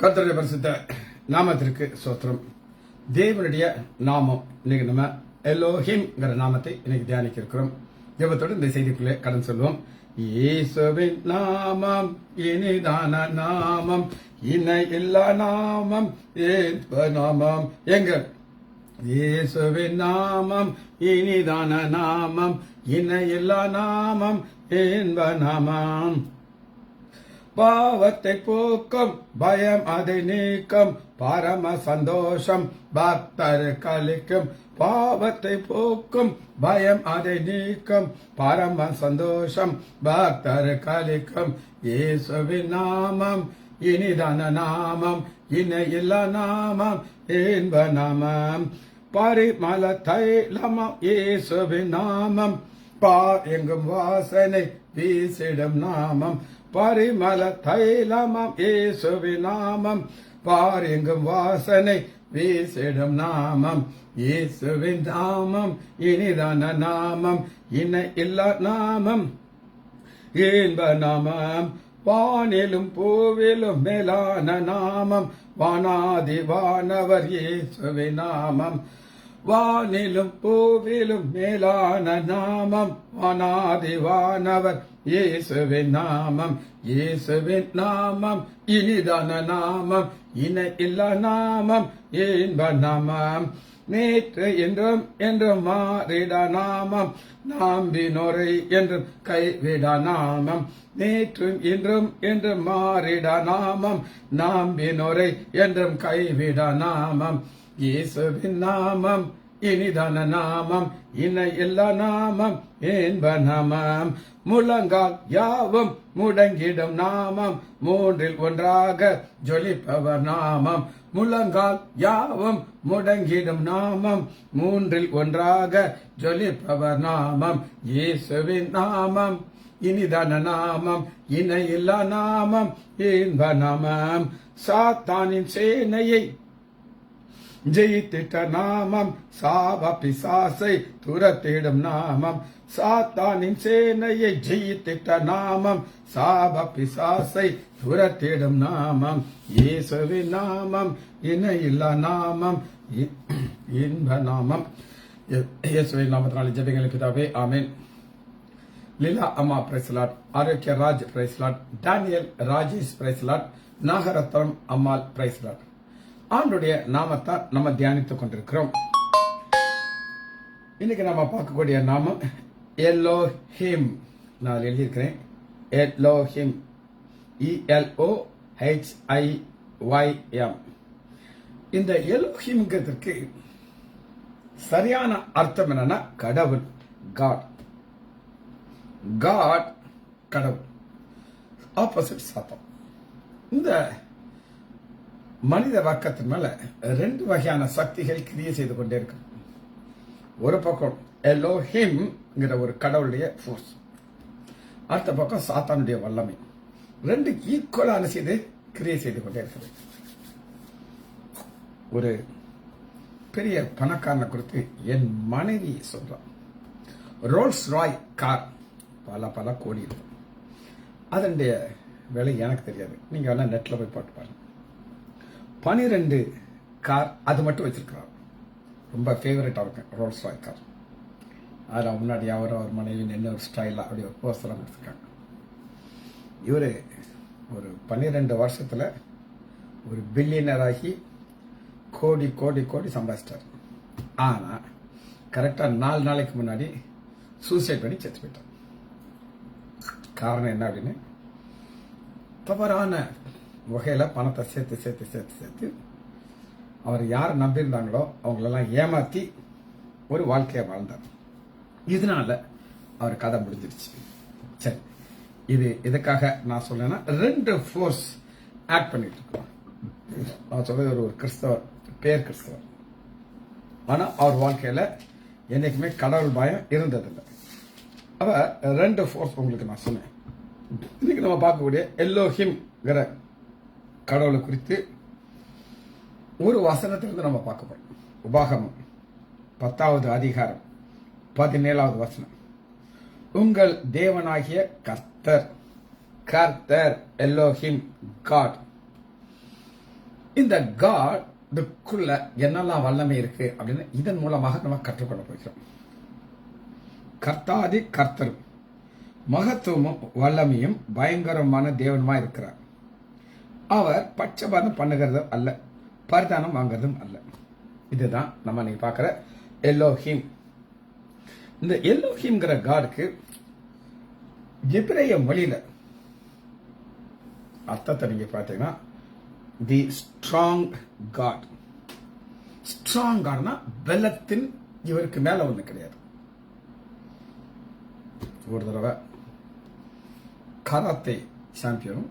கர்த்தருடைய பரிசுத்த நாமத்திற்கு ஸ்தோத்திரம். தேவனுடைய நாமம் இன்னைக்கு நம்ம எலோஹிம்ங்கிற நாமத்தை இன்னைக்கு தியானிக்க இருக்கிறோம். ஜெபத்தோடு இந்த செய்திக்குள்ளே கடன் சொல்லுவோம். இயேசுவின் நாமம் இனிதான நாமம், இணை இல்லா நாமம், ஏற்ப நாமம். எங்கள் இயேசுவின் நாமம் இனிதான நாமம், இணை இல்லா நாமம், என்ப நாமம். பாவத்தை போக்கும், பயம் அதை நீக்கும், பரம சந்தோஷம் பக்தருக்கு அளிக்கும். பாவத்தை போக்கும், பயம் அதை நீக்கும், பரம சந்தோஷம் பக்தருக்கு அளிக்கும். இயேசுவின் நாமம் இனிதான நாமம், இணை இல்லா நாமம், என்ப நாமம். பரிமள தைலமம் இயேசுவின் நாமம், பார் எங்கும் வாசனை வீசிடும் நாமம். பரிமள தைலமம் இயேசுவின் நாமம், பார் எங்கும் வாசனை வீசிடும் நாமம். இயேசுவின் நாமம் இனிதான நாமம், இணை இல்லா நாமம், என்ப நாமம். வானிலும் பூவிலும் மேலான நாமம், வானாதி வானவர் இயேசுவின் நாமம். வானிலும் பூவிலும் மேலான நாமம், வானாதி வானவர் இயேசுவின் நாமம். இயேசுவின் நாமம் இனிதான நாமம், இணை இல்லா நாமம், என்ப நாமம். நேற்று என்றும் என்றும் மாறிட நாமம், நம்பினோரை என்றும் கைவிட நாமம். நேற்றும் இன்றும் என்றும் மாறிட நாமம், நம்பினோரை என்றும் கைவிட நாமம். இயேசுவின் நாமம் இனிதான நாமம், இணை இல்லா நாமம், என்ப நாமம். முழங்கால் யாவும் முடங்கிடும் நாமம், மூன்றில் ஒன்றாக ஜொலிப்பவர் நாமம். முழங்கால் யாவும் முடங்கிடும் நாமம், மூன்றில் ஒன்றாக ஜொலிப்பவர் நாமம். இயேசுவின் நாமம் இனிதான நாமம், இணை இல்லா நாமம், என்ப நாமம். சாத்தானின் சேனையை ஜெயித்திட்ட நாமம், சாப பிசாசை துரத்திடும் நாமம். சாத்தானின் சேனையை ஜெயித்திட்ட நாமம், சாப பிசாசை துரத்திடும் நாமம். இயேசுவின் நாமம் இணை இல்லா நாமம், என்ப நாமம். இயேசுவின் நாமத்தினாலே ஜெபங்களை பிதாவே, ஆமென். லீலா அம்மா பிரைஸ்லாட், ஆரோக்கிய ராஜ் பிரைஸ்லாட், டேனியல் ராஜேஷ் பிரைஸ்லாட், நாகரத்னம் அம்மாள் பிரைஸ்லாட். ஆண்டுடைய நாமத்தை நம்ம தியானித்துக் கொண்டிருக்கிறோம். இன்னைக்கு நம்ம பார்க்கக்கூடிய நாமம் எலோஹிம். நான் எழுதியிருக்கிறேன் எலோஹிம், ELOHIYM. இந்த எலோஹிம்ங்கிறதுக்கு சரியான அர்த்தம் என்னன்னா கடவுள், காட். காட் கடவுள், ஆப்போசிட் சாத்தம். இந்த மனித வர்க்கத்தின் மேல ரெண்டு வகையான சக்திகள் கிரியை செய்து கொண்டே இருக்கு. ஒரு பக்கம் எலோஹிம்ங்கிற ஒரு கடவுளுடைய ஃபோர்ஸ், அடுத்த பக்கம் சாத்தானுடைய வல்லமை. ரெண்டு ஈக்குவலான செய்து கிரியை செய்து கொண்டே இருக்குது. ஒரு பெரிய பணக்காரனை குறித்து என் மனைவி சொல்றான், ரோல்ஸ் ராய் கார் பல பல கோடி இருக்கும். அதனுடைய விலை எனக்கு தெரியாது, நீங்க வேணா நெட்ல போய் போட்டு பாருங்க. 12 கார் அது மட்டும் வச்சிருக்கிறார். ரொம்ப ஃபேவரட்டா இருக்கு ரோல்ஸ் ராய் கார். அதில் முன்னாடி அவர் மனைவி என்ன ஒரு ஸ்டைலா அப்படி ஒரு போஸ்டெல்லாம் கொடுத்துருக்காங்க. இவர் ஒரு 12 வருஷத்துல ஒரு பில்லியனர் ஆகி கோடி கோடி கோடி சம்பாதிச்சிட்டார். ஆனா கரெக்டா 4 நாளைக்கு முன்னாடி சூசைட் பண்ணி செத்து போயிட்டார். காரணம் என்ன அப்படின்னு, தவறான வகையில பணத்தை சேர்த்து சேர்த்து சேர்த்து சேர்த்து அவர் யார் நம்பியிருந்தாங்களோ அவங்களெல்லாம் ஏமாத்தி ஒரு வாழ்க்கையை வாழ்ந்தார். இதனால அவர் கதை முடிஞ்சிருச்சு. சரி, இதுக்காக நான் சொல்லேன்னா ரெண்டு ஃபோர்ஸ் ஆக்ட் பண்ணிட்டு இருக்கோம். நான் சொல்றது ஒரு கிறிஸ்தவர், பேர் கிறிஸ்தவர். ஆனா அவர் வாழ்க்கையில என்னைக்குமே கடவுள் பயம் இருந்ததில்லை. அவ ரெண்டு ஃபோர்ஸ் உங்களுக்கு நான் சொன்னேன். இன்னைக்கு நம்ம பார்க்கக்கூடிய எலோஹிம்ங்கிற கடவுளை குறித்து ஒரு வசனத்திலிருந்து நம்ம பார்க்க போறோம். உபாகமம் 10வது அதிகாரம் 17வது வசனம். உங்கள் தேவனாகிய கர்த்தர், கர்த்தர் எலோஹிம், காட். இந்த காடுக்குள்ள என்னெல்லாம் வல்லமை இருக்கு அப்படின்னு இதன் மூலமாக நம்ம கற்றுக்கொள்ள போகிறோம். கர்த்தாதி கர்த்தரும் மகத்துவமும் வல்லமையும் பயங்கரமான தேவனுமா இருக்கிறார். அவர் பட்சபாதம் பண்ணுகிறதும் அல்ல, பரிதானம் வாங்குறதும் அல்ல. இதுதான் நம்ம நீங்க பார்க்கிற எல்லோஹிம். இந்த எல்லோஹிம்ங்கிற காடுக்கு எபிரேய மொழியில அர்த்தத்தை நீங்க பார்த்தீங்கன்னா தி ஸ்ட்ராங் காட். ஸ்ட்ராங் காட்னா பலத்தின் இவருக்கு மேல ஒண்ணு கிடையாது. ஒரு தடவை கராத்தே சாம்பியனும்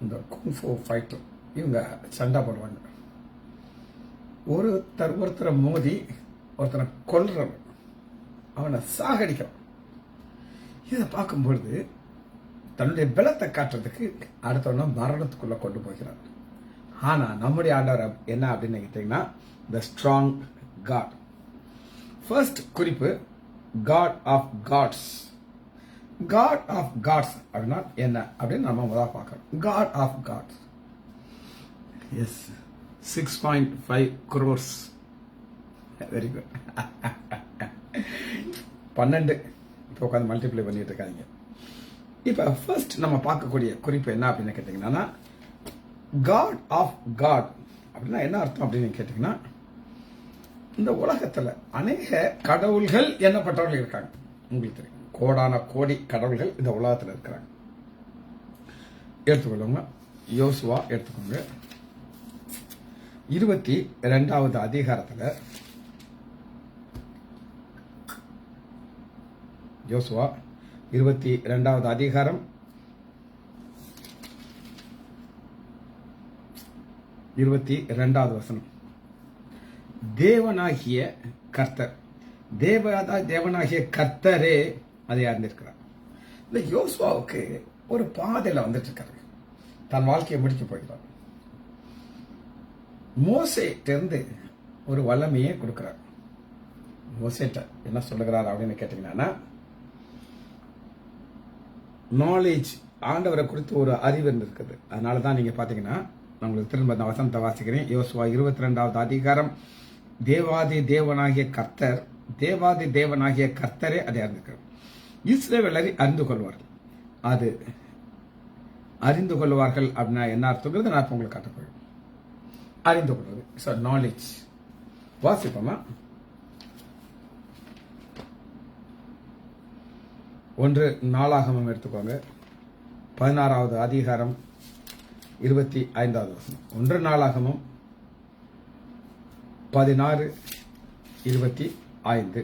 இந்த குங்ஃபூ ஃபைட்டர் இவங்க சண்டை போடுவாங்க. ஒருத்தரை மோதி ஒருத்தனை கொல்றவன் அவனை சாகடிக்கிறான். இதை பார்க்கும்பொழுது தன்னுடைய பலத்தை காட்டுறதுக்கு அடுத்தவன மரணத்துக்குள்ள கொண்டு போகிறார். ஆனா நம்முடைய ஆண்டவர் என்ன அப்படின்னு கேட்டீங்கன்னா த ஸ்ட்ராங் காட். ஃபர்ஸ்ட் குறிப்பு God of Gods. God of Gods அப்படின்னா என்ன அப்படின்னு நம்ம முதல்ல பார்க்கணும். God of Gods is 6.5 crores. Very good. 12 இப்போ உட்காந்து மல்டிப்ளை பண்ணிட்டு இருக்காங்க. இப்ப ஃபர்ஸ்ட் நம்ம பார்க்கக்கூடிய குறிப்பு என்ன அப்படின்னு கேட்டீங்கன்னா காட் ஆஃப் காட் அப்படின்னா என்ன அர்த்தம் அப்படின்னு கேட்டீங்கன்னா இந்த உலகத்துல அநேக கடவுள்கள் எண்ணப்பட்டவர்கள் இருக்காங்க. உங்களுக்கு தெரியும், கோடான கோடி கடவுள்கள் இந்த உலகத்துல இருக்கிறாங்க. எடுத்துக்கொள்ளுங்க, யோசுவா எடுத்துக்கோங்க. 22வது அதிகாரத்துல யோசுவா 22வது அதிகாரம் 22வது வசனம். தேவனாகிய கர்த்தர், தேவனாகிய கர்த்தரே அதை அறிந்திருக்கிறார். இந்த யோசுவாவுக்கு ஒரு பாதையில வந்துட்டு இருக்காரு, தன் வாழ்க்கையை முடிக்க போகிறார். மோசேட்டிருந்து ஒரு வல்லமையை கொடுக்கிறார். மோசேட்ட என்ன சொல்லுகிறார் அப்படின்னு கேட்டீங்கன்னா நாலேஜ், ஆண்டவரை குறித்து ஒரு அறிவு இருக்குது. அதனாலதான் நீங்க பாத்தீங்கன்னா நான் உங்களுக்கு திரும்ப அந்த வசனத்தை வாசிக்கிறேன். யோசுவா 22வது அதிகாரம் தேவாதி தேவனாகிய கர்த்தர், தேவாதி தேவனாகிய கர்த்தரே அதை அறிந்திருக்கிறார். இஸ்ரவேலரை அறிந்து கொள்வார்கள். அது அறிந்து கொள்வார்கள் அப்படின்னா என்ன அர்த்தங்கிறது நான் உங்களுக்கு காட்டப்போகிறேன். அறிந்து கொள்வது நாலேஜ். வாசிப்போமா? 1 நாளாகமம் எடுத்துக்கோங்க, 16வது அதிகாரம் 25வது வசனம். 1 நாளாகமம் 16:25.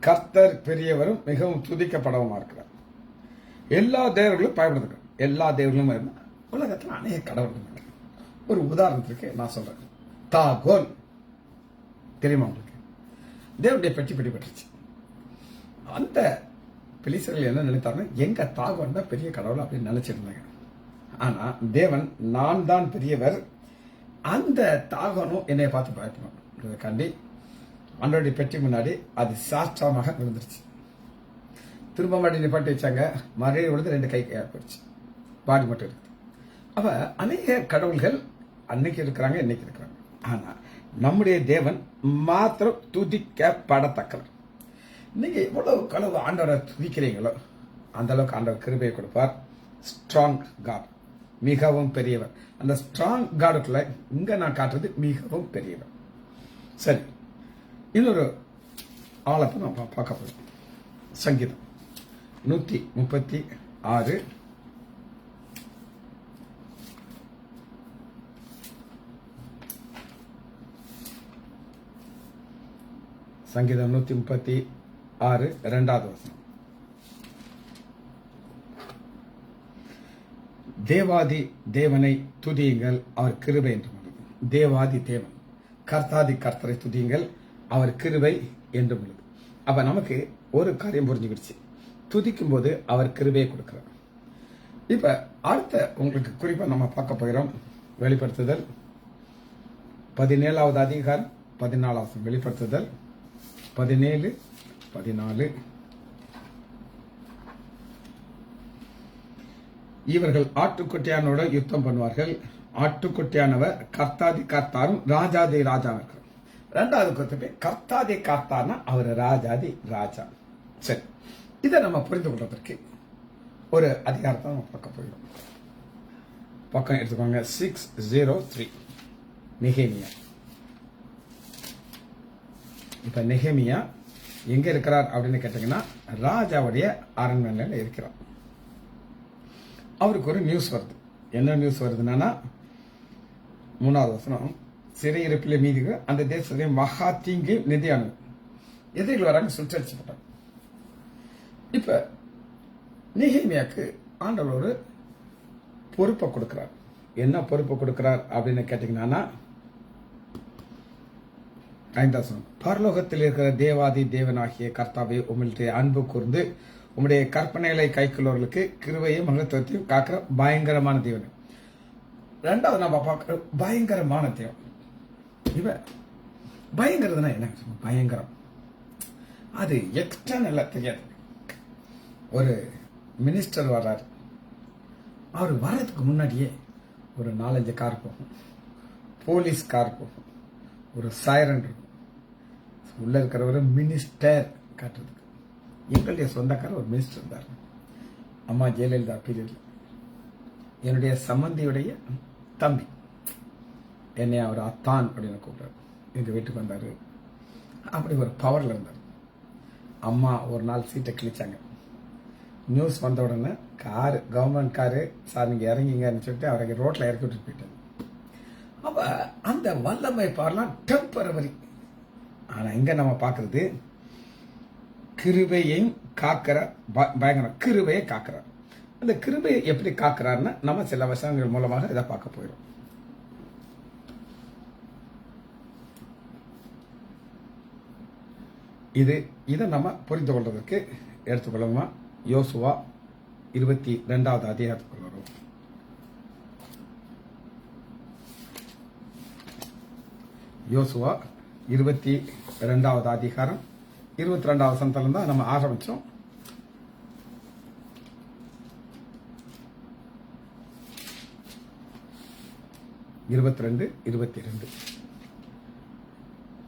கர்த்தர் பெரியவரும் மிகவும் துதிக்கப்படவுமா இருக்கிறார். எல்லா தேவர்களும் பயன்படுத்துங்க. எல்லா தேவர்களும் உலகத்தில் அநேக கடவுள்கள். ஒரு உதாரணத்துக்கு நான் சொல்றேன். தாகோன் தெரியுமா உங்களுக்கு? தேவனுடைய பெட்டி பெற்றுச்சு. அந்த பிலிஸ்தர்கள் என்ன நினைத்தாங்க, எங்க தாகோன் தான் பெரிய கடவுள் அப்படின்னு நினைச்சிருந்தாங்க. ஆனா தேவன் நான் தான் பெரியவர், அந்த தாகோனும் என்னை பார்த்து பயப்படணும் கண்டி அன்றோடைய பெட்டி முன்னாடி அது சாஸ்திரமாக விழுந்துருச்சு. திரும்ப மாட்டி நிப்பாட்டி வச்சாங்க, மறுபடியும் விழுந்து 2 கை போயிடுச்சு, பாடி மட்டும் இருக்கு. அப்ப அநேக கடவுள்கள் அன்னைக்கு இருக்கிறாங்க, இன்னைக்கு இருக்கிறாங்க. ஆனா நம்முடைய தேவன் மாத்திரம் துதிக்கப்படத்தக்கவர். நீங்க எவ்வளவு கடவு ஆண்டவரை துதிக்கிறீங்களோ அந்த அளவுக்கு ஆண்டவர் கிருபையை கொடுப்பார். ஸ்ட்ராங் காட், மிகவும் பெரியவர். அந்த ஸ்ட்ராங் காடுக்குள்ள இங்க நான் காட்டுறது மிகவும் பெரியவர். சரி, இன்னொரு ஆளத்தை நான் பார்க்க போறோம். சங்கீதம் 136 சங்கீதம் 136 2வது வசனம். தேவாதி தேவனை துதியுங்கள், அவர் கிருபை என்று உள்ளது. தேவாதி தேவன், கர்த்தாதி கர்த்தரை துதியுங்கள், அவர் கிருபை என்று உள்ளது. அப்ப நமக்கு ஒரு காரியம் புரிஞ்சுக்கிடுச்சு, துதிக்கும் போது அவர் கிருபையை கொடுக்கிறார். இப்ப அடுத்த உங்களுக்கு குறிப்பா நம்ம பார்க்க போகிறோம். வெளிப்படுத்துதல் 17வது அதிகாரம் 14வது. வெளிப்படுத்துதல் 17, 14. இவர்கள் ஆட்டுக்குட்டியானோட யுத்தம் பண்ணுவார்கள். ஆட்டுக்குட்டியானவர் கர்த்தாதி கர்த்தாரும் ராஜாதி ராஜாவும் இருக்கிறார். ரெண்டாவது குறிப்பிட்டு கர்த்தாதி கர்த்தார்னா அவர் ராஜாதி ராஜா. சரி, இதை நம்ம புரிந்து கொள்வதற்கு ஒரு அதிகாரத்தை நம்ம பார்க்க போயிடும். பக்கம் எடுத்துக்கோங்க, 603 நெகேமியா. இப்ப நெகேமியா எங்க இருக்கிறார் அப்படின்னு கேட்டீங்கன்னா, ராஜாவுடைய அரண்மனையில் இருக்கிறார். அவருக்கு ஒரு நியூஸ் வருது. என்ன நியூஸ் வருதுன்னா, 3வது வசனம், சிறையிருப்பில் மீதிக்கு அந்த தேசத்தை மகா தீங்கு நிதியானது, எதிரிகள் வராங்க, சுற்றடிச்சுட்டாங்க. இப்ப நெகேமியாக்கு ஆண்டவர் ஒரு பொறுப்பை கொடுக்கிறார். என்ன பொறுப்பு கொடுக்கிறார் அப்படின்னு கேட்டீங்கன்னா, 5வது வசனம், பரலோகத்தில் இருக்கிற தேவாதி தேவனாகிய கர்த்தாவே, உம்முடைய அன்பு கூர்ந்து உம்முடைய கற்பனைகளை கைக்குள்ளவர்களுக்கு கிருபையும் மகத்துவத்தையும் காக்கிற பயங்கரமான தேவன். 2வது நம்ம பார்க்கிற பயங்கரமான தேவன். இவன் பயங்கரதுன்னா என்ன? பயங்கரம் அது எக்ஸ்டர்னல் தெரியாது. ஒரு மினிஸ்டர் வர்றாரு, அவர் வர்றதுக்கு முன்னாடியே ஒரு 4-5 கார் போகும், போலீஸ் கார் போகும், ஒரு சைரன் இருக்கும். உள்ள இருக்கிற ஒரு மினிஸ்டர் காட்டுறதுக்கு. எங்களுடைய சொந்தக்காரர் ஒரு மினிஸ்டர் இருந்தார், அம்மா ஜெயலலிதா பீரியட்ல. என்னுடைய சம்பந்தியுடைய தம்பி என்னை அவர் அத்தான் அப்படின்னு கூப்பிட்டார். எங்க வீட்டுக்கு வந்தாரு. அப்படி ஒரு பவர்ல இருந்தார். அம்மா ஒரு நாள் சீட்டை கிழிச்சாங்க. நியூஸ் வந்த உடனே காரு, கவர்மெண்ட் காரு, சார் நீங்க இறங்கிங்கன்னு சொல்லிட்டு அவரை ரோட்ல இறக்கி விட்டு போயிட்டாரு. அப்ப அந்த வல்லமை பாரலாம் டெம்பரவரி. ஆனா இங்க நம்ம பாக்குறது கிருபையையும் காக்கிற பயங்கரம். கிருபையை காக்கிறார். அந்த கிருபையை எப்படி காக்கிறாருன்னா நம்ம சில வசனங்கள் மூலமாக இதை பார்க்க போயிடும். இதை நம்ம புரிந்து கொள்றதுக்கு எடுத்துக்கொள்ளுமா, யோசுவா 22வது அதிகாரத்துக்குள்ள வரும். யோசுவா 22வது அதிகாரம் 22வது வசனத்துல தான் நம்ம ஆரம்பிச்சோம். இருபத்தி 22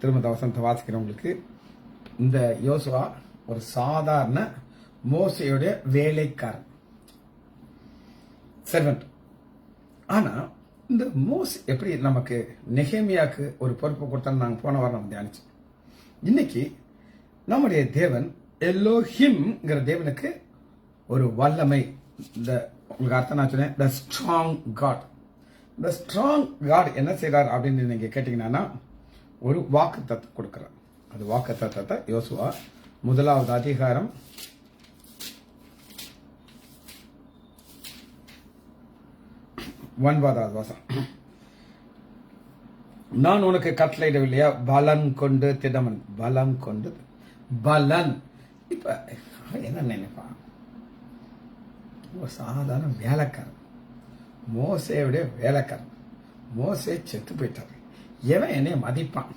திரும்ப வசனத்தை வாசிக்கிறவங்களுக்கு, இந்த யோசுவா ஒரு சாதாரண மோசையுடைய வேலைக்காரன், செர்வன்ட். ஆனா இந்த மோசே எப்படி நமக்கு நெகேமியாக்கு ஒரு பொறுப்பு கொடுத்தான்னு நாங்கள் போன வாரம் நம்ம தியானிச்சோம். இன்னைக்கு நம்முடைய தேவன் எலோஹிம்ங்கிற தேவனுக்கு ஒரு வல்லமை, இந்த உங்களுக்கு அர்த்தம் நான் சொன்னேன், த ஸ்ட்ராங் காட். இந்த ஸ்ட்ராங் காட் என்ன செய்யறார் அப்படின்னு நீங்க கேட்டீங்கன்னா, ஒரு வாக்கு தத்துவம் கொடுக்கிறார். அது வாக்கு தத்துவத்தை யோசுவா 1வது அதிகாரம் 9வது வசனம், நான் உனக்கு கட்டளையிடவில்லையா, பலன் கொண்டு திடமன். பலம் கொண்டு பலன். இப்ப என்ன நினைப்பான், ஒரு சாதாரண வேலைக்காரன், மோசேவுடைய வேலைக்காரன். மோசே செத்து போயிட்டாரு, எவன் என்னைய மதிப்பான்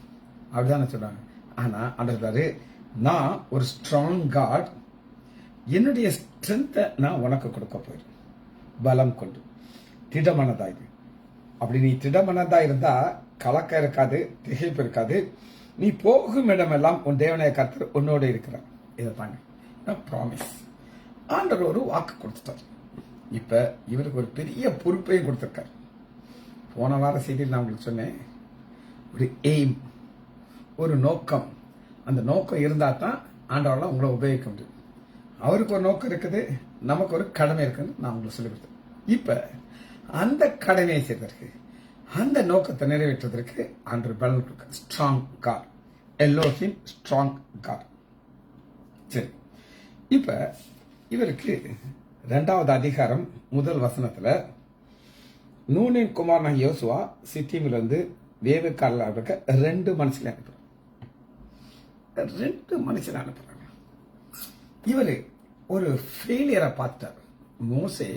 அப்படிதானே சொல்றாங்க. ஆனா ஆண்டவர், நான் ஒரு ஸ்ட்ராங் காட், என்னுடைய ஸ்ட்ரென்த்தை நான் உனக்கு கொடுக்க போயிடும். பலம் கொண்டு திடமனதா. இது அப்படி நீ திடமனதா இருந்தா கலக்கம் இருக்காது, திகைப்பு இருக்காது. நீ போகும் இடமெல்லாம் உன் தேவனைய கர்த்தர் உன்னோடு இருக்கிறார். இதை தாங்க ப்ராமிஸ். ஆண்டவர் ஒரு வாக்கு கொடுத்துட்டார். இப்ப இவருக்கு ஒரு பெரிய பொறுப்பையும் கொடுத்திருக்காரு. போன வார செய்தியில் நான் உங்களுக்கு சொன்னேன், ஒரு எய்ம், ஒரு நோக்கம். அந்த நோக்கம் இருந்தா தான் ஆண்டவரால் உங்களை உபயோகிக்க முடியும். அவருக்கு ஒரு நோக்கம் இருக்குது, நமக்கு ஒரு கடமை இருக்குன்னு நான் உங்களுக்கு சொல்லி கொடுத்தேன். இப்ப அந்த கடமையை செய்வதற்கு, அந்த நோக்கத்தை நிறைவேற்றுவதற்கு ஆண்டவர் பலன் கொடுக்க. Strong God, Elohim strong God. சரி, இப்ப இவருக்கு 2வது அதிகாரம் 1 வசனத்துல, நூனின் குமாரனாக யோசுவா சித்திமில் இருந்து வேவுக்காரில் இருக்க 2 மனுஷனை அனுப்புறாங்க. 2 மனுஷனை அனுப்புறாங்க. இவரு ஒரு ஃபெயிலியரை பார்த்தார். மோசே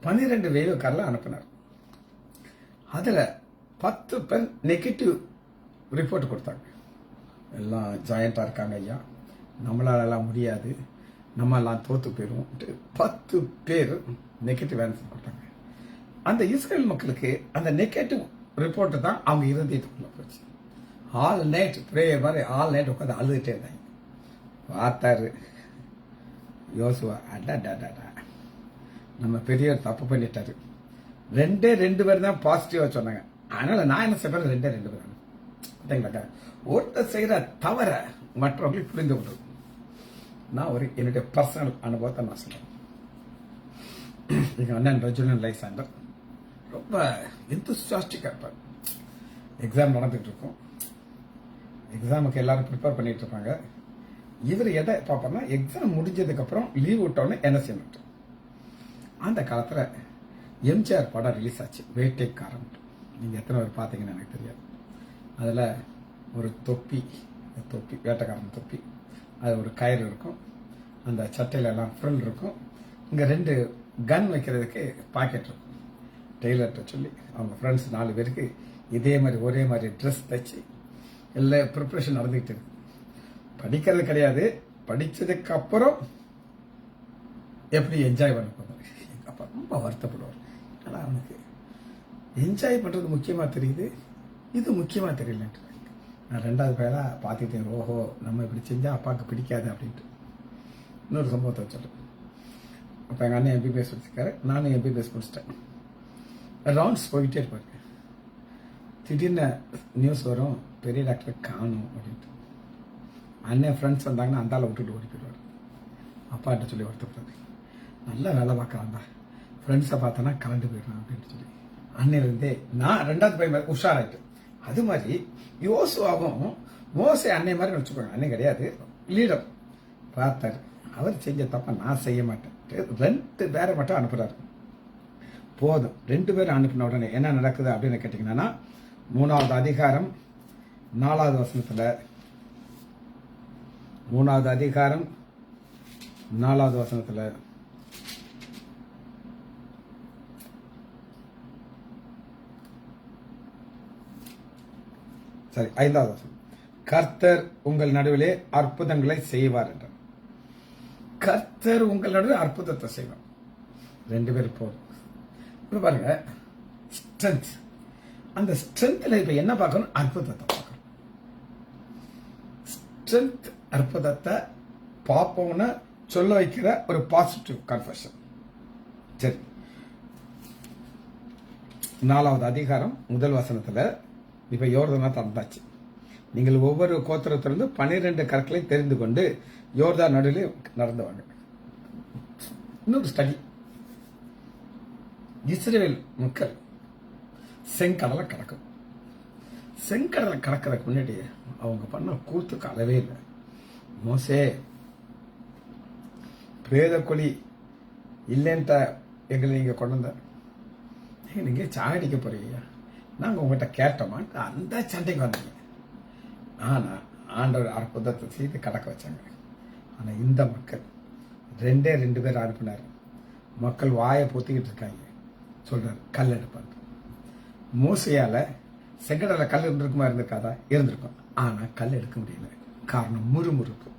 12 வேவுக்காரில் அனுப்பினார். அதுல 10 பேர் நெகட்டிவ் ரிப்போர்ட் கொடுத்தாங்க. எல்லாம் ஜாயிண்டா இருக்காங்க ஐயா, நம்மளால எல்லாம் முடியாது, நம்ம எல்லாம் தோத்து போயிடுவோம். 10 பேர் நெகட்டிவ் ஆன்சர் போட்டாங்க. அந்த இஸ்ரேல் மக்களுக்கு அந்த நெகட்டிவ் ரிப்போர்ட் தான் அவங்க இருந்ததுக்குள்ள போச்சு. ஆல் நைட் ப்ரே மாதிரி ஆல் நைட் உட்காந்து அழுதுகிட்டே இருந்தாங்க. பார்த்தாரு யோசுவா, அடா நம்ம பெரியவர் தப்பு பண்ணிட்டாரு. 2 பேர் தான் பாசிட்டிவா சொன்னாங்க. அதனால நான் என்ன செய்வேன், 2 பேர் பார்த்தீங்களாக்கா, ஒருத்தர் செய்யற தவற மற்றவங்களுக்கு புரிந்து கொள்றது. நான் என்னுடைய பர்சனல் அனுபவத்தை நான் சொல்றேன். எங்க அண்ணன் ரஜுலன் லைசாண்டர் ரொம்ப எந்தூசியாஸ்டிக்கா இருப்பார். எக்ஸாம் நடந்துட்டு இருக்கும். எக்ஸாமுக்கு எல்லாரும் ப்ரிப்பேர் பண்ணிட்டு இருப்பாங்க. இவர் எதை பார்ப்போம்னா, எக்ஸாம் முடிஞ்சதுக்கு அப்புறம் லீவ் விட்டோன்னு என்ன செய்யணும். அந்த காலத்துல எம்ஜிஆர் படம் ரிலீஸ் ஆச்சு, வேட்டைக்காரன். நீங்க எத்தனை பேர் பார்த்தீங்கன்னு எனக்கு தெரியாது. அதுல ஒரு தொப்பி வேட்டைக்காரன் தொப்பி, அது ஒரு கயிறு இருக்கும், அந்த சட்டையில எல்லாம் ஃப்ரில் இருக்கும், இங்க 2 கன் வைக்கிறதுக்கு பாக்கெட் இருக்கும். டெய்லர்கிட்ட சொல்லி அவங்க ஃப்ரெண்ட்ஸ் 4 பேருக்கு இதே மாதிரி ஒரே மாதிரி ட்ரெஸ் தைச்சு எல்லா ப்ரிப்பரேஷன் நடந்துகிட்டு இருக்கு. படிக்கிறது கிடையாது, படிச்சதுக்கு அப்புறம் எப்படி என்ஜாய் பண்ண போறாரு. எங்க அப்பா ரொம்ப வருத்தப்படுவார். ஆனா அவனுக்கு என்ஜாய் பண்றது முக்கியமா தெரியுது, இது முக்கியமா தெரியலன்ட்டு. நான் 2வது பேரா பார்த்துட்டேன். ஓஹோ, நம்ம இப்படி செஞ்சா அப்பாவுக்கு பிடிக்காது அப்படின்ட்டு. இன்னொரு சம்பவத்தை வச்சுட்டேன். அப்ப எங்க அண்ணன் எம்பிபிஎஸ் படிச்சிருக்காரு, நானும் எம்பிபிஎஸ் முடிச்சிட்டேன். ரவுண்ட்ஸ் போயிட்டே இருப்பாரு. திடீர்னு நியூஸ் வரும், பெரிய டாக்டர் காணும் அப்படின்ட்டு. அண்ணன் ஃப்ரெண்ட்ஸ் வந்தாங்கன்னா அந்த ஆளை விட்டுட்டு ஓடி போயிடுவார். அப்பாட்ட சொல்லி வருத்தப்படுறாரு, நல்லா வேலை பார்க்கலாம்டா, ஃப்ரெண்ட்ஸை பார்த்தோன்னா கலந்து போயிடுறான் அப்படின்ட்டு சொல்லி அன்னையிலிருந்தே நான் 2வது பையன் உஷாராயிட்டு. அது மாதிரி யோசுவாவும் மோசே அன்னை மாதிரி நினைச்சுக்கோங்க. அன்னை கிடையாது, லீடர். பார்த்தாரு, அவர் செஞ்ச தப்ப நான் செய்ய மாட்டேன். 2 பேரை மட்டும் அனுப்புறாரு. போதும். 2 பேரும் அனுப்பின உடனே என்ன நடக்குது அப்படின்னு கேட்டீங்கன்னா, 3வது அதிகாரம் 4வது வசனத்துல, 3வது அதிகாரம் 4வது வசனத்துல, சரி 5வது வசனம், கர்த்தர் உங்கள் நடுவிலே அற்புதங்களை செய்வார் என்றார். கர்த்தர் உங்கள் நடுவில் அற்புதத்தை செய்வார். 2 பேர் போதும். இப்ப பாருங்க, ஸ்ட்ரென்த். அந்த ஸ்ட்ரென்த்ல இப்ப என்ன பார்க்கணும், அற்புதத்தை பார்க்கணும். ஸ்ட்ரென்த் அற்புதத்தை பார்ப்போம்னு சொல்ல வைக்கிற ஒரு பாசிட்டிவ் கன்ஃபெஷன். சரி, 4வது அதிகாரம் 1 வசனத்துல, இப்ப யோர்தானை தந்தாச்சு. நீங்கள் ஒவ்வொரு கோத்திரத்திலிருந்து 12 கற்களை தெரிந்து கொண்டு யோர்தான் நடுவில் நடந்து வாங்க. இன்னொரு ஸ்டடி, இஸ்ரேல் மக்கள் செங்கடலை கடக்கும். செங்கடலை கடக்கிறதுக்கு முன்னாடி அவங்க பண்ண கூத்துக்கு அளவே இல்லை. மோசே, பிரேத கொலி இல்லைன்ட்ட எங்களை நீங்க கொண்டு வந்த, நீங்க சாடிக்க போறீங்க, நாங்க உங்ககிட்ட கேட்டோமான்ட்டு அந்த சண்டைக்கு வந்தீங்க. ஆனா ஆண்டவர் அற்புதத்தை செய்து கடக்க வச்சாங்க. ஆனா இந்த மக்கள் 2 பேர் அனுப்பினார். மக்கள் வாயை பொத்திக்கிட்டு இருக்காங்க. சொல்றாரு, கல் எடுப்பாங்க. மோசையால செங்கடல கல் இருந்திருக்குமா, இருந்திருக்காதா? இருந்திருக்கும். ஆனா கல் எடுக்க முடியல. காரணம் முறுமுறுப்பு.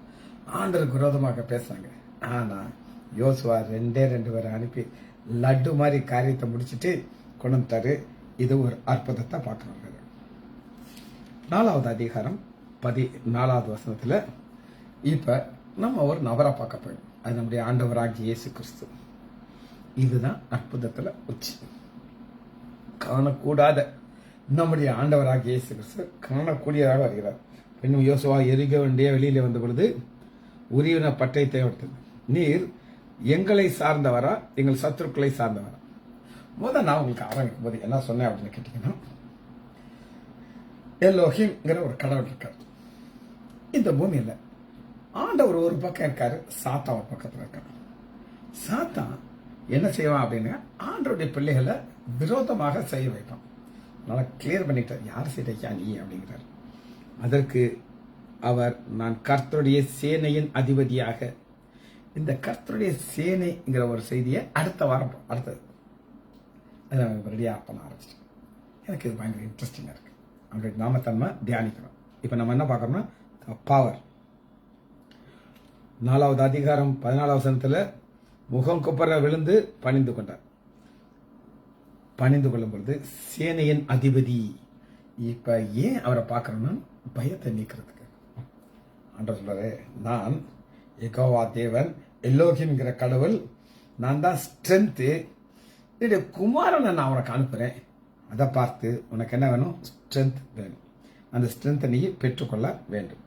ஆண்டருக்கு விரோதமாக பேசுறாங்க. ஆனா யோசுவா 2 பேரை அனுப்பி லட்டு மாதிரி காரியத்தை முடிச்சுட்டு கொண்டு வந்துட்டாரு. இது ஒரு அற்புதத்தை பார்க்கணும். 4வது அதிகாரம் 14வது வசனத்துல இப்ப நம்ம ஒரு நபரை பார்க்க போயிடும். அது நம்முடைய ஆண்டவராகிய இயேசு கிறிஸ்து. இதுதான் அற்புதத்துல உச்சி. காணக்கூடாத நம்முடைய ஆண்டவராகிய இயேசு கிறிஸ்து காணக்கூடியதாக வருகிறார். இன்னும் யோசுவா எரிக வேண்டிய வெளியில வந்த பொழுது உரியின பட்டயத்தை எடுத்தது, நீர் எங்களை சார்ந்தவரா எங்கள் சத்துருக்களை சார்ந்தவரா? முதல் நான் உங்களுக்கு ஆரம்பிக்கும் போது என்ன சொன்னேன் அப்படின்னு கேட்டீங்கன்னா, எல்லோஹிம்ங்கிற ஒரு கடவுள் இருக்காரு இந்த பூமியில. ஆண்டவர் ஒரு பக்கம் இருக்காரு, சாத்தான் ஒரு பக்கத்துல இருக்காரு. சாத்தான் என்ன செய்வான் அப்படின்னா, ஆண்டவருடைய பிள்ளைகளை விரோதமாக செய்ய வைப்பான். அதனால கிளியர் பண்ணிட்டார், யார் செய்யா நீ அப்படிங்கிறார். அதற்கு அவர், நான் கர்த்தருடைய சேனையின் அதிபதியாக. இந்த கர்த்தருடைய சேனைங்கிற ஒரு செய்தியை அடுத்த வாரம் அடுத்தது அதை ரெடியா பண்ண ஆரம்பிச்சிட்டேன். எனக்கு இது பயங்கர இன்ட்ரெஸ்டிங்கா இருக்கு. அவருடைய நாமத்தன்மை தியானிக்கிறோம். இப்ப நம்ம என்ன பார்க்கறோம்னா, பவர். 4வது அதிகாரம் 14வது வசனத்துல முகம் குப்புற விழுந்து பணிந்து கொண்டார். பணிந்து கொள்ளும் பொழுது சேனையின் அதிபதி. இப்ப ஏன் அவரை பார்க்கறோம்னா பயத்தை நீக்கிறதுக்கு. ஆண்டவர் சொல்றாரு, நான் யெகோவா தேவன், எல்லோகிம்ங்கிற கடவுள், நான் தான் ஸ்ட்ரென்த். என்னுடைய குமாரனை நான் உனக்கு அனுப்புறேன். அதை பார்த்து உனக்கு என்ன வேணும்? ஸ்ட்ரென்த் வேணும். அந்த ஸ்ட்ரென்த்தை நீ பெற்றுக்கொள்ள வேண்டும்.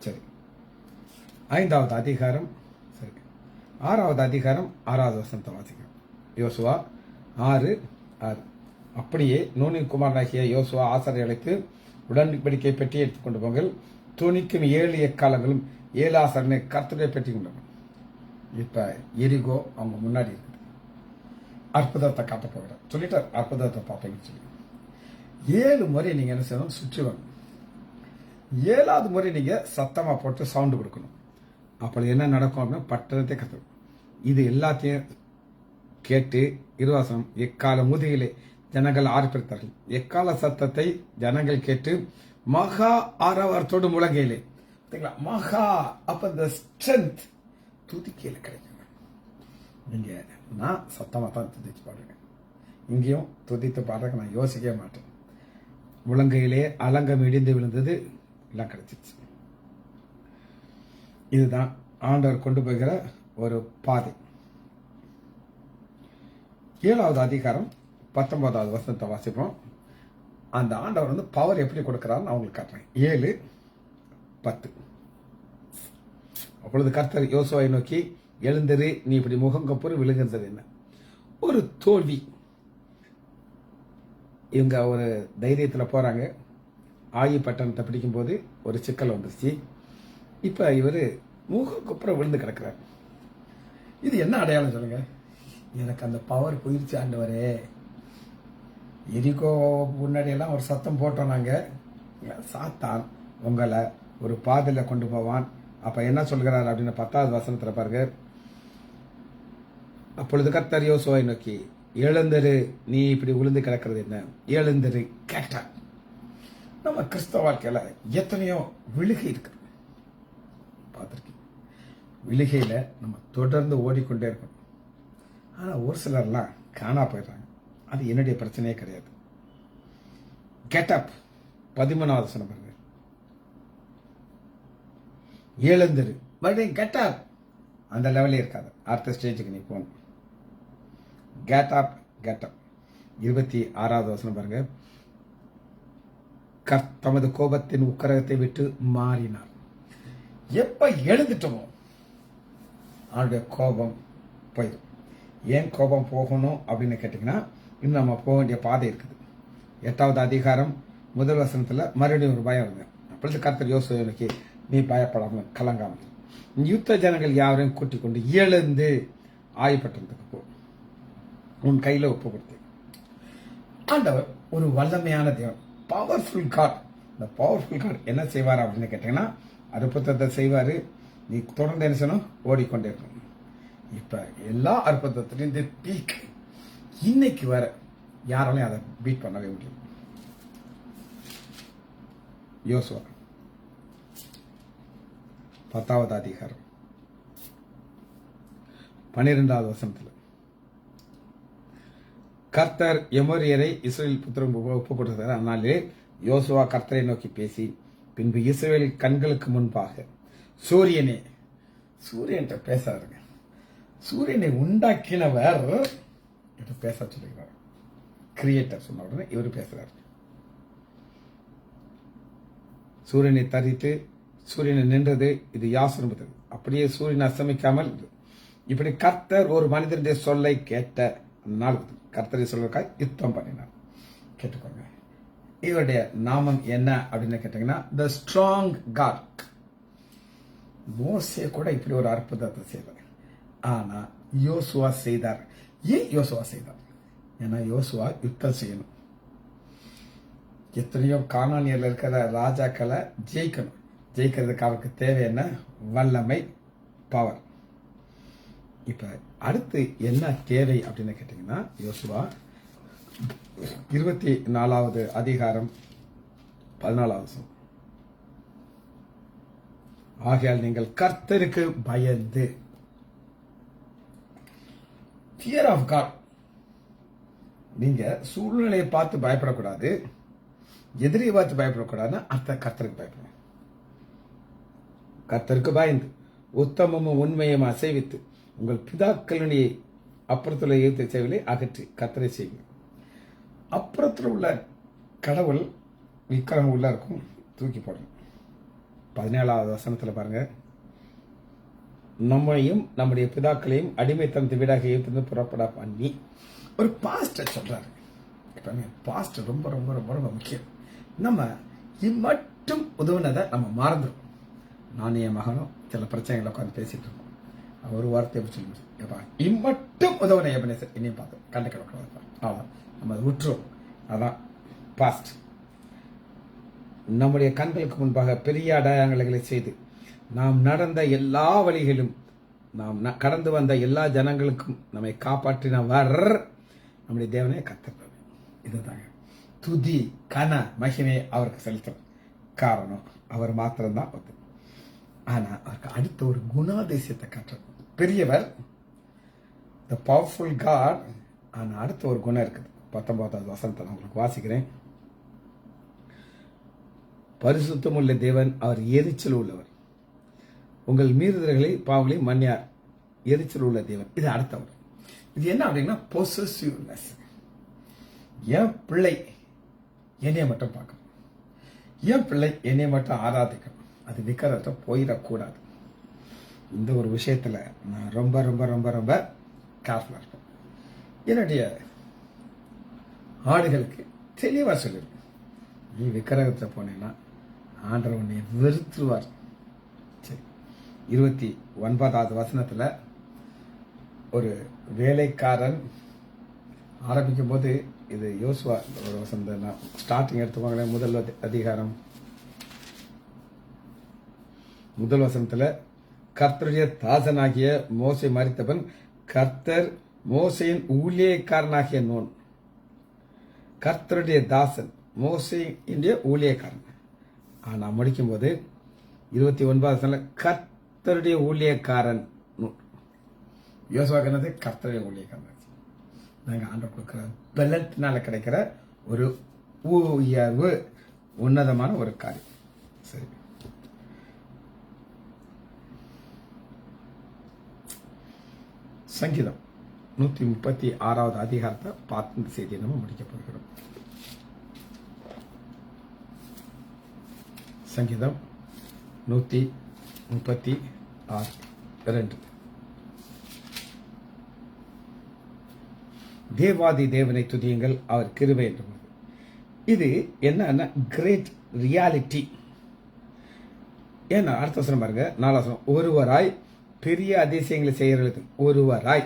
சரி, 5வது அதிகாரம், சரி 6வது அதிகாரம் 6வது வசனத்தை வாசிக்கிறோம். யோசுவா 6:6. அப்படியே நூனின் குமாரனாகிய யோசுவா ஆசாரியரை அழைத்து உடன்படிக்கை பெட்டி எடுத்துக்கொண்டு போங்கள். துணிக்கும் 7 எக்காலங்களும் 7 ஆசாரனை கர்த்தருடைய பெட்டி கொண்டு போங்க. இப்ப எரிகோ அவங்க முன்னாடி இருக்குது. அற்புதத்தை காட்ட போகிற சொல்லிட்டு அற்புதத்தை பார்ப்பீங்கன்னு சொல்லி 7 முறை நீங்க என்ன செய்யணும்? சுற்றி வரணும். 7வது முறை நீங்க சத்தமா போட்டு சவுண்ட் கொடுக்கணும். அப்படி என்ன நடக்கும் அப்படின்னா பட்டணத்தை கத்தணும். இது எல்லாத்தையும் கேட்டு 20 வசனம், எக்கால முதுகிலே ஜனங்கள் ஆர்ப்பரித்தார்கள். எக்கால சத்தத்தை ஜனங்கள் கேட்டு மகா ஆரவாரத்தோடு முழங்கையிலே. மகா, அப்ப இந்த ஸ்ட்ரென்த் துதிக்கையில கிடைக்கும். நீங்க நான் சத்தமா தான் துதிச்சு பாடுறேன். இங்கேயும் துதித்து பாடுறதுக்கு நான் யோசிக்கவே மாட்டேன். முழங்கையிலே அலங்கம் இடிந்து விழுந்தது, எல்லாம் கிடைச்சிச்சு. இதுதான் ஆண்டவர் கொண்டு போகிற ஒரு பாதை. 7வது அதிகாரம் 19வது வசனத்தை வாசிப்போம். அந்த ஆண்டவர் பவர் எப்படி கொடுக்கிறாருன்னு அவங்களுக்கு காட்டுறேன். 7:10. அப்பொழுது கர்த்தர் யோசுவாவை நோக்கி, எழுந்திரு, நீ இப்படி முகங்கப்புறம் விழுகிறது என்ன? ஒரு தோல்வி. இவங்க ஒரு தைரியத்தில் போறாங்க. ஆயி பட்டணத்தை பிடிக்கும் போது ஒரு சிக்கல் வந்துருச்சு. இப்ப இவரு முகங்கப்புறம் விழுந்து கிடக்கிறார். இது என்ன அடையாளம் சொல்லுங்க? எனக்கு அந்த பவர் போயிருச்சு ஆண்டவரே. எரிகோ முன்னாடி எல்லாம் ஒரு சத்தம் போட்டோம் நாங்க. சாத்தான் உங்களை ஒரு பாதையில கொண்டு போவான். அப்ப என்ன சொல்கிறார் அப்படின்னு 10வது வசனத்துல பாருங்க. அப்பொழுது கர்த்தர் யோசுவாவை நோக்கி, எழுந்திரு, நீ இப்படி விழுந்து கிடக்கிறது என்ன? எழுந்திரு கேட்டார். நம்ம கிறிஸ்தவ வாழ்க்கையில எத்தனையோ விழுகை இருக்கு, பார்த்திருக்கீங்க. விழுகையில நம்ம தொடர்ந்து ஓடிக்கொண்டே இருக்கணும். ஆனா ஒரு சிலர்லாம் காணா போயிடுறாங்க. அது என்னுடைய பிரச்சனையே கிடையாது. கெட் அப், 13வது வசனம் பாருங்க. எழுந்திரு, மறுபடியும் கெட் அப். அந்த லெவலே இருக்காது. அடுத்த ஸ்டேஜுக்கு நீ போகணும். Get up, get up. 26வது வசனம் பாருங்க. தமது கோபத்தின் உக்கரகத்தை விட்டு மாறினார். எப்ப எழுந்துட்டோமோ அவனுடைய கோபம் போயிடும். ஏன் கோபம் போகணும் அப்படின்னு கேட்டீங்கன்னா, இன்னும் நம்ம போக வேண்டிய பாதை இருக்குது. 8வது அதிகாரம் 1 வசனத்துல மறுபடியும் ஒரு பயம் இருந்தேன். அப்பொழுது கர்த்தர் யோசுவாவுக்கு, நீ பயப்படாமல் கலங்காமல் யுத்த ஜனங்கள் யாரையும் கூட்டிக் கொண்டு எழுந்து ஆயப்பட்டதுக்கு போ, உன் கையில ஒப்பு கொடுத்து. ஆண்டவர் ஒரு வல்லமையான தேவன், பவர்ஃபுல் காட். இந்த பவர்ஃபுல் காட் என்ன செய்வார் அப்படின்னு கேட்டீங்கன்னா, அற்புதத்தை செய்வாரு. நீ தொடர்ந்து என்ன செய்யணும்? ஓடிக்கொண்டே இருக்கணும். இப்ப எல்லா அற்புதத்திலும் இந்த பீக் இன்னைக்கு வர யாராலையும் அதை பீட் பண்ணவே முடியும். யோசுவா 10வது அதிகாரம் 12வது வசனத்தில், கர்த்தர் எமோரியரை இஸ்ரேல் புத்திரம் ஒப்பு கொடுத்தார். அதனாலே யோசுவா கர்த்தரை நோக்கி பேசி, பின்பு இஸ்ரேல் கண்களுக்கு முன்பாக சூரியனே, சூரியன் பேசாருங்க, சூரியனை உண்டாக்கினவர் என்று பேச சொல்லுகிறார். கிரியேட்டர் சொன்ன உடனே இவர் பேசுறார். சூரியனை தரித்து சூரியனை நின்றது, இது யாசனம். அப்படியே சூரியன் அஸ்தமிக்காமல் இப்படி கர்த்தர் ஒரு மனிதனுடைய சொல்லை கேட்ட நாள் கர்த்தரை சொல்வதற்காக யுத்தம் பண்ணினார். கேட்டுக்கோங்க, இவருடைய நாமம் என்ன அப்படின்னு கேட்டீங்கன்னா, த ஸ்ட்ராங் காட். மோசே கூட இப்படி ஒரு அற்புதத்தை செய்தார். ஆனா யோசுவா செய்தார். ஏன் யோசுவா செய்தார்? ஏன்னா யோசுவா யுத்தம் செய்யணும். எத்தனையோ கானானியர்ல இருக்கிற ராஜாக்களை ஜெயிக்கணும். ஜெயிக்கிறதுக்கு அவருக்கு தேவை என்ன? வல்லமை, பவர். இப்ப அடுத்து என்ன தேவை அப்படின்னு கேட்டீங்கன்னா, யோசுவா 24வது அதிகாரம் 14வது வசனம். ஆகையால் நீங்கள் கர்த்தருக்கு பயந்து, ஃபியர் ஆஃப் காட். நீங்க சூழ்நிலையை பார்த்து பயப்படக்கூடாது, எதிரியை பார்த்து பயப்படக்கூடாதுன்னா அர்த்தம் கர்த்தருக்கு பயப்படணும். கர்த்தருக்கு பயந்து உத்தமமும் உண்மையும் அசைவித்து உங்கள் பிதாக்களுடைய அப்புறத்தில் ஈர்த்த செயலை அகற்றி கர்த்தரை செய்யுங்க. அப்புறத்தில் உள்ள கடவுள் விக்கிரகம் உள்ள இருக்கும், தூக்கி போடணும். 17வது வசனத்தில் பாருங்க, நம்மையும் நம்முடைய பிதாக்களையும் அடிமைத்தனத்தை வீடாக ஈர்த்து புறப்பட பண்ணி ஒரு பாஸ்டர் சொல்றாரு. இப்ப பாஸ்ட் ரொம்ப ரொம்ப ரொம்ப ரொம்ப முக்கியம். நம்ம இம்மட்டும் உதவுனதை நம்ம மறந்துடும். நானும் என் மகனும் சில பிரச்சனைகளை உட்காந்து பேசிட்டு இருக்கோம். ஒரு வார்த்தை எப்படி சொல்லுங்க, இம்மட்டும் உதவுன எபனேசர் என்னையும் பார்த்து கண்டு கிடக்கூடாது. அவ்வளோ நம்ம அதை விட்டுருவோம். அதான் பாஸ்ட். நம்முடைய கண்களுக்கு முன்பாக பெரிய அடையாளங்களை செய்து நாம் நடந்த எல்லா வழிகளிலும் நாம் கடந்து வந்த எல்லா ஜனங்களுக்கும் நம்மை காப்பாற்றினவர் நம்முடைய தேவனே கர்த்தர். இதுதாங்க துதி கன மகிமை அவருக்கு செலுத்தும். காரணம் அவர் மாத்திரம்தான் வந்து. ஆனா அவருக்கு அடுத்த ஒரு குணாதிசயத்தை காட்டுறது. பெரியவர், த பவர்ஃபுல் காட். ஆனா அடுத்த ஒரு குணம் இருக்குது. 19வது வசனத்தை நான் உங்களுக்கு வாசிக்கிறேன். பரிசுத்தம் உள்ள தேவன், அவர் எரிச்சல் உள்ளவர், உங்கள் மீறுதல்களை பாவங்களை மன்னியார். எரிச்சல் உள்ள தேவன், இது அடுத்தவர். இது என்ன அப்படின்னா பொசசிவ்னஸ். என் பிள்ளை என்னைய மட்டும் பார்க்கணும், என் பிள்ளை என்னைய மட்டும் ஆராதிக்கணும், அது விக்கிரத்தை போயிடக்கூடாது. இந்த ஒரு விஷயத்துல நான் ரொம்ப ரொம்ப ரொம்ப ரொம்ப கேர்ஃபுல்லா இருப்பேன். என்னுடைய ஆடுகளுக்கு தெளிவா சொல்லிருக்கேன், நீ விக்கிரகத்தை போனேன்னா ஆண்டவர் உன்னை வெறுத்துருவார். சரி, 29வது வசனத்துல ஒரு வேலைக்காரன் ஆரம்பிக்கும் போது, இது யோசுவா ஒரு வசனம் தான், ஸ்டார்டிங் எடுத்துக்கோங்களேன். முதல் வசனத்துல கர்த்தருடைய தாசனாகிய மோசே மரித்தவன் கர்த்தர் மோசையின் ஊழியக்காரனாகிய நோன். கர்த்தருடைய தாசன் மோசையின் ஊழியக்காரன். ஆனா முடிக்கும் போது 29வது கர்த்தருடைய ஊழியக்காரன். யோசுவாக்கு என்னது? கர்த்தருடைய ஊழியக்காரன். நாங்க ஆண்டவர் கொடுக்கிற பலத்தினால கிடைக்கிற ஒரு உயர்வு, உன்னதமான ஒரு காரியம். சரி, சங்கீதம் 136வது அதிகாரத்தை பார்த்து இந்த செய்தியை நம்ம முடிக்க போகிறோம். சங்கீதம் 136:2. தேவாதி தேவனை துதியுங்கள், அவர் கிருபை என்று. இது என்ன கிரேட் ரியாலிட்டி. ஏன்னா அடுத்த வசனம் பாருங்க, 4வது வசனம், ஒருவராய் பெரிய அதிசயங்களை செய்யறது. ஒருவராய்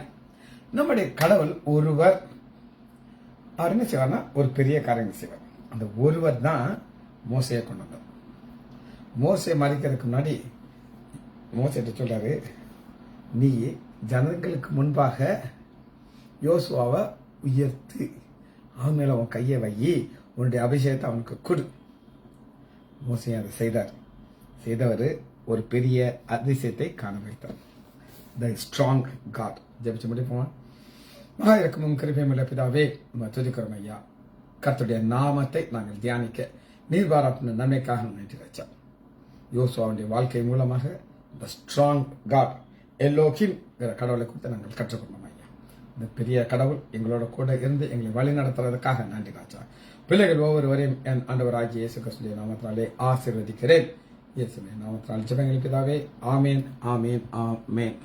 நம்முடைய கடவுள் ஒருவர். அவர் என்ன செய்வார்னா ஒரு பெரிய காரியங்கள் செய்வார். அந்த ஒருவர் தான் மோசையை கொண்டு வந்தார். மோசை மறிக்கிறதுக்கு முன்னாடி மோசைட்ட சொல்றாரு, நீ ஜனங்களுக்கு முன்பாக யோசுவாவை உயர்த்து, அவன் மேல உன் கையை வை, உன்னுடைய அபிஷேகத்தை அவனுக்கு கொடு. மோசை அதை செய்தவர் ஒரு பெரிய அதிசயத்தை காண வைத்தார். The strong God. ஜெபிச்சு முடிப்போம். மகா இறக்கமும் கிருபையுமுள்ள பிதாவே, நம்ம துதிக்கிறோம் ஐயா. கர்த்தருடைய நாமத்தை நாங்கள் தியானிக்க நீர் பாராட்டின நன்மைக்காக நன்றி வச்சா. யோசுவாவுடைய வாழ்க்கை மூலமாக த ஸ்ட்ராங் காட் எல்லோகிம் கடவுளை குறித்து நாங்கள் கற்றுக்கொண்டோம் ஐயா. இந்த பெரிய கடவுள் எங்களோட கூட இருந்து எங்களை வழி நடத்துறதுக்காக நன்றி ராஜா. பிள்ளைகள் ஒவ்வொருவரையும் என் ஆண்டவராகிய இயேசு கிறிஸ்துவின் நாமத்தினாலே ஆசீர்வதிக்கிறேன். இயேசுவின் நாமத்தினால் ஜெபங்கள் பிதாவே. ஆமேன், ஆமேன், ஆமேன்.